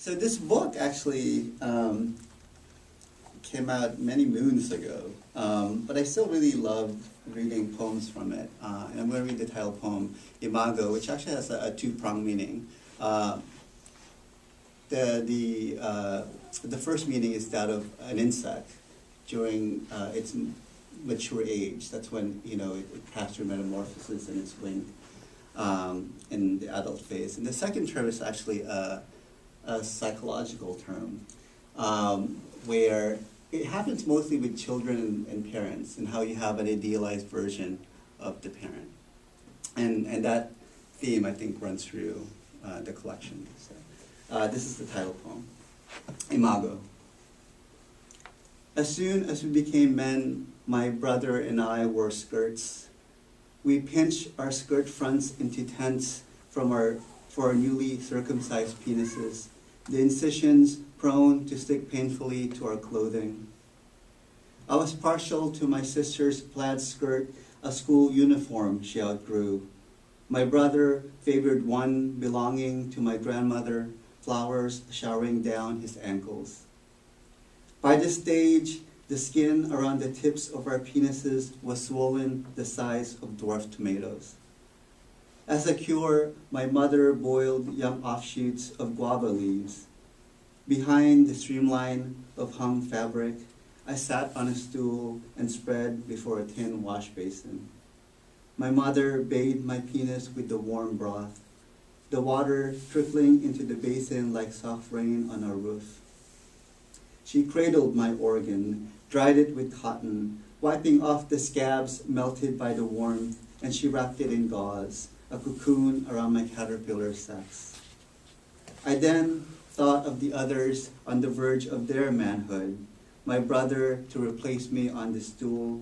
So this book actually came out many moons ago, but I still really love reading poems from it. And I'm going to read the title poem, Imago, which actually has a two-pronged meaning. The first meaning is that of an insect during its mature age. That's when it passed through metamorphosis in its wing in the adult phase. And the second term is actually a psychological term, where it happens mostly with children and parents, and how you have an idealized version of the parent. And that theme, I think, runs through the collection. So, this is the title poem, Imago. As soon as we became men, my brother and I wore skirts. We pinched our skirt fronts into tents for our newly circumcised penises, the incisions prone to stick painfully to our clothing. I was partial to my sister's plaid skirt, a school uniform she outgrew. My brother favored one belonging to my grandmother, flowers showering down his ankles. By this stage, the skin around the tips of our penises was swollen the size of dwarf tomatoes. As a cure, my mother boiled young offshoots of guava leaves. Behind the streamline of hung fabric, I sat on a stool and spread before a tin wash basin. My mother bathed my penis with the warm broth, the water trickling into the basin like soft rain on our roof. She cradled my organ, dried it with cotton, wiping off the scabs melted by the warmth, and she wrapped it in gauze, a cocoon around my caterpillar sex. I then thought of the others on the verge of their manhood, my brother to replace me on the stool,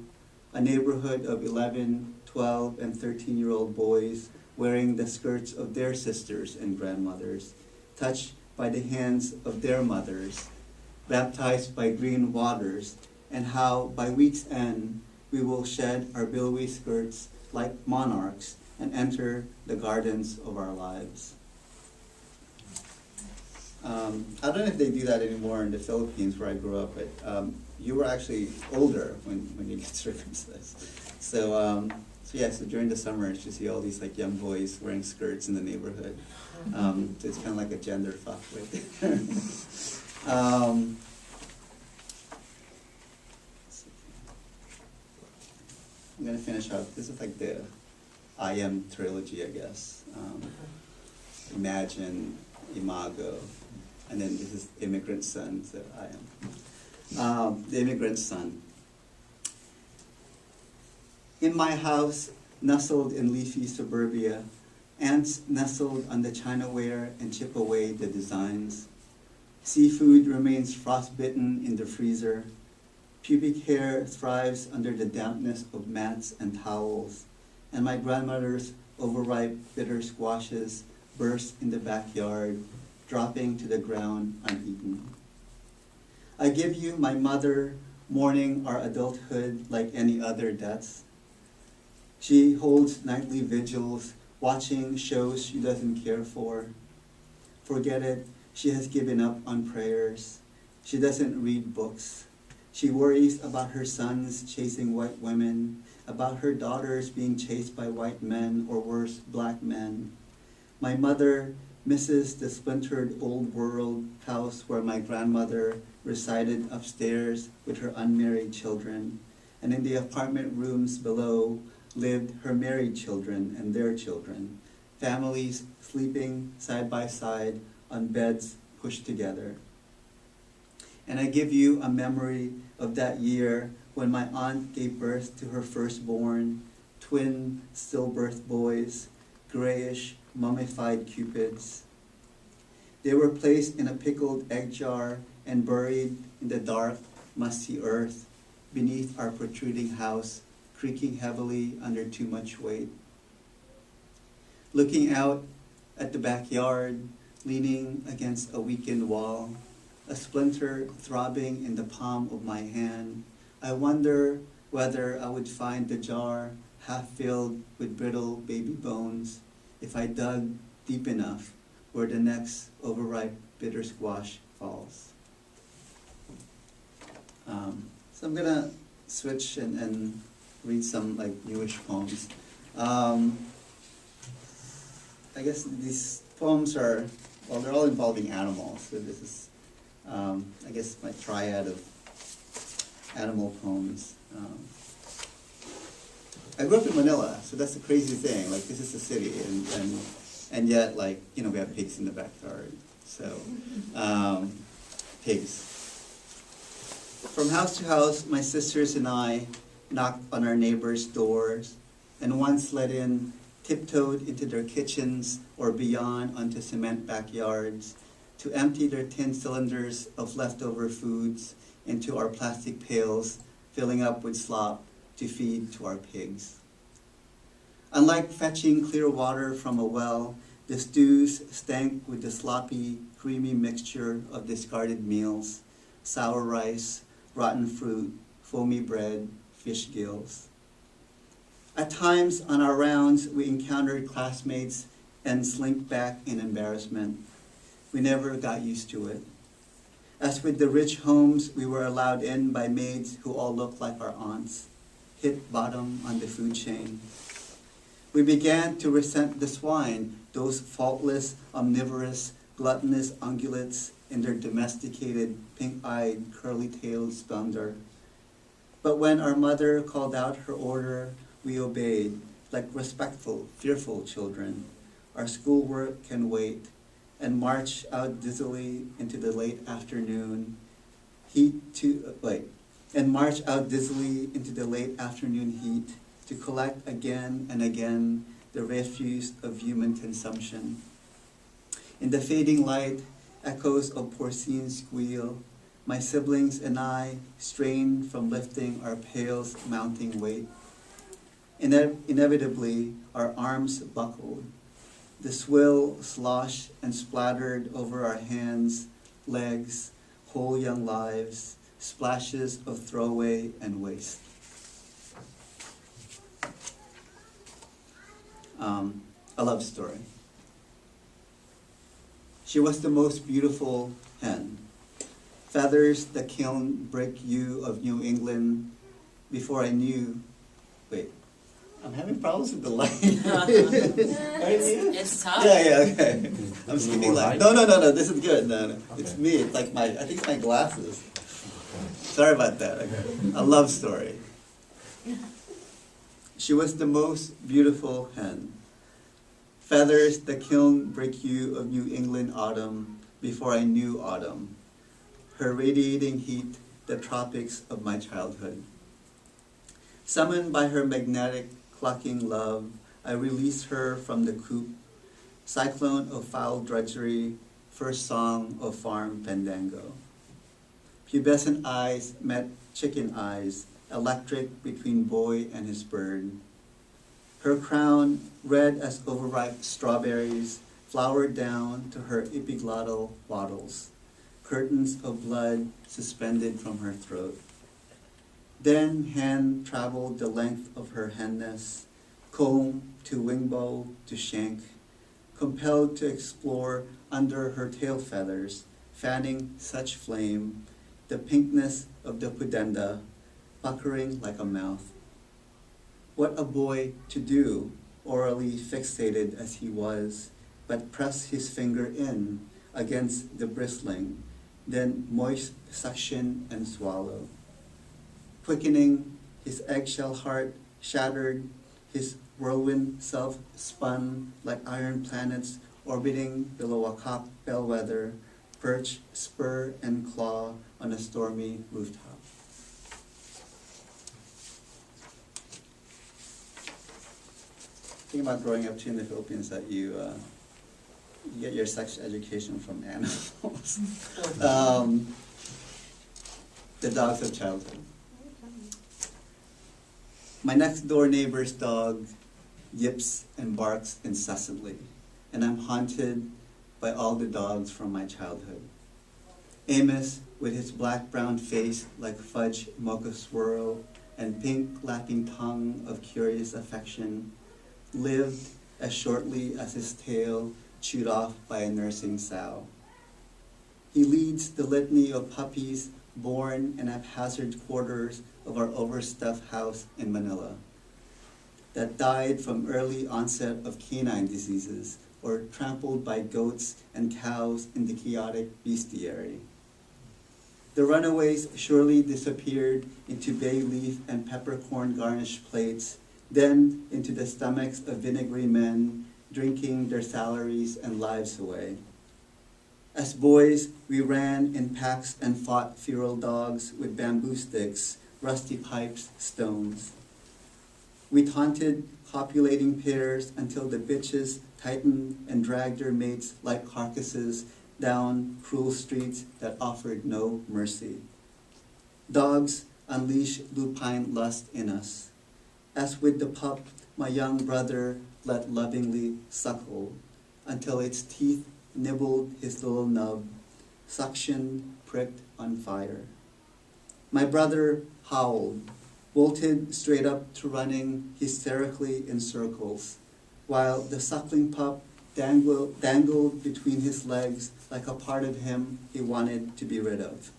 a neighborhood of 11, 12, and 13-year-old boys wearing the skirts of their sisters and grandmothers, touched by the hands of their mothers, baptized by green waters, and how by week's end we will shed our billowy skirts like monarchs and enter the gardens of our lives. I don't know if they do that anymore in the Philippines where I grew up, but you were actually older when you get circumcised. So during the summers you see all these like young boys wearing skirts in the neighborhood. So it's kind of like a gender fuck right there. I'm going to finish up. This is like the I Am trilogy, I guess. Imagine, Imago, and then this is Immigrant Son, so I Am. The Immigrant Son. In my house, nestled in leafy suburbia, ants nestled on the chinaware and chip away the designs. Seafood remains frostbitten in the freezer. Pubic hair thrives under the dampness of mats and towels, and my grandmother's overripe bitter squashes burst in the backyard, dropping to the ground uneaten. I give you my mother, mourning our adulthood like any other deaths. She holds nightly vigils, watching shows she doesn't care for. Forget it, she has given up on prayers. She doesn't read books. She worries about her sons chasing white women, about her daughters being chased by white men, or worse, black men. My mother misses the splintered old world house where my grandmother resided upstairs with her unmarried children, and in the apartment rooms below lived her married children and their children, families sleeping side by side on beds pushed together. And I give you a memory of that year when my aunt gave birth to her firstborn, twin stillbirth boys, grayish, mummified cupids. They were placed in a pickled egg jar and buried in the dark, musty earth beneath our protruding house, creaking heavily under too much weight. Looking out at the backyard, leaning against a weakened wall, a splinter throbbing in the palm of my hand, I wonder whether I would find the jar half filled with brittle baby bones if I dug deep enough where the next overripe bitter squash falls. So I'm gonna switch and read some like newish poems. I guess these poems are, well, they're all involving animals. So this is, I guess, my triad of animal poems. I grew up in Manila, so that's the crazy thing. Like, this is the city, and yet, like, you know, we have pigs in the backyard. So, pigs. From house to house, my sisters and I knocked on our neighbors' doors, and once let in, tiptoed into their kitchens or beyond onto cement backyards to empty their tin cylinders of leftover foods into our plastic pails, filling up with slop to feed to our pigs. Unlike fetching clear water from a well, the stews stank with the sloppy, creamy mixture of discarded meals, sour rice, rotten fruit, foamy bread, fish gills. At times on our rounds, we encountered classmates and slinked back in embarrassment. We never got used to it. As with the rich homes, we were allowed in by maids who all looked like our aunts, hit bottom on the food chain. We began to resent the swine, those faultless, omnivorous, gluttonous ungulates in their domesticated, pink-eyed, curly-tailed splendor. But when our mother called out her order, we obeyed, like respectful, fearful children. Our schoolwork can wait, and march out dizzily into the late afternoon heat to collect again and again the refuse of human consumption. In the fading light, echoes of porcine squeal, my siblings and I strained from lifting our pails' mounting weight. Inevitably, our arms buckled. The swill sloshed and splattered over our hands, legs, whole young lives, splashes of throwaway and waste. A love story. She was the most beautiful hen. Feathers the kiln brick hue of New England before I knew. Wait, I'm having problems with the light. It's tough. Yeah, okay. I'm skipping light. No, this is good. No. It's me. It's like I think it's my glasses. Sorry about that. Okay. A love story. She was the most beautiful hen. Feathers the kiln brick hue of New England autumn before I knew autumn. Her radiating heat, the tropics of my childhood. Summoned by her magnetic clucking love, I released her from the coop. Cyclone of foul drudgery, first song of farm fandango. Pubescent eyes met chicken eyes, electric between boy and his bird. Her crown, red as overripe strawberries, flowered down to her epiglottal wattles, curtains of blood suspended from her throat. Then hen traveled the length of her henness, comb to wingbow to shank, compelled to explore under her tail feathers, fanning such flame, the pinkness of the pudenda, puckering like a mouth. What a boy to do, orally fixated as he was, but press his finger in against the bristling, then moist suction and swallow. Quickening, his eggshell heart shattered, his whirlwind self spun like iron planets orbiting the Lowakak bellwether, perch, spur, and claw on a stormy rooftop. The thing about growing up too in the Philippines that you get your sex education from animals. The dogs of childhood. My next door neighbor's dog yips and barks incessantly, and I'm haunted by all the dogs from my childhood. Amos, with his black-brown face like fudge mocha swirl and pink lapping tongue of curious affection, lived as shortly as his tail chewed off by a nursing sow. leads the litany of puppies born in haphazard quarters of our overstuffed house in Manila that died from early onset of canine diseases or trampled by goats and cows in the chaotic bestiary. The runaways surely disappeared into bay leaf and peppercorn garnished plates, then into the stomachs of vinegary men drinking their salaries and lives away. As boys, we ran in packs and fought feral dogs with bamboo sticks, rusty pipes, stones. We taunted copulating pairs until the bitches tightened and dragged their mates like carcasses down cruel streets that offered no mercy. Dogs unleash lupine lust in us. As with the pup, my young brother let lovingly suckle until its teeth nibbled his little nub, suction pricked on fire. My brother howled, bolted straight up to running hysterically in circles, while the suckling pup dangled between his legs like a part of him he wanted to be rid of.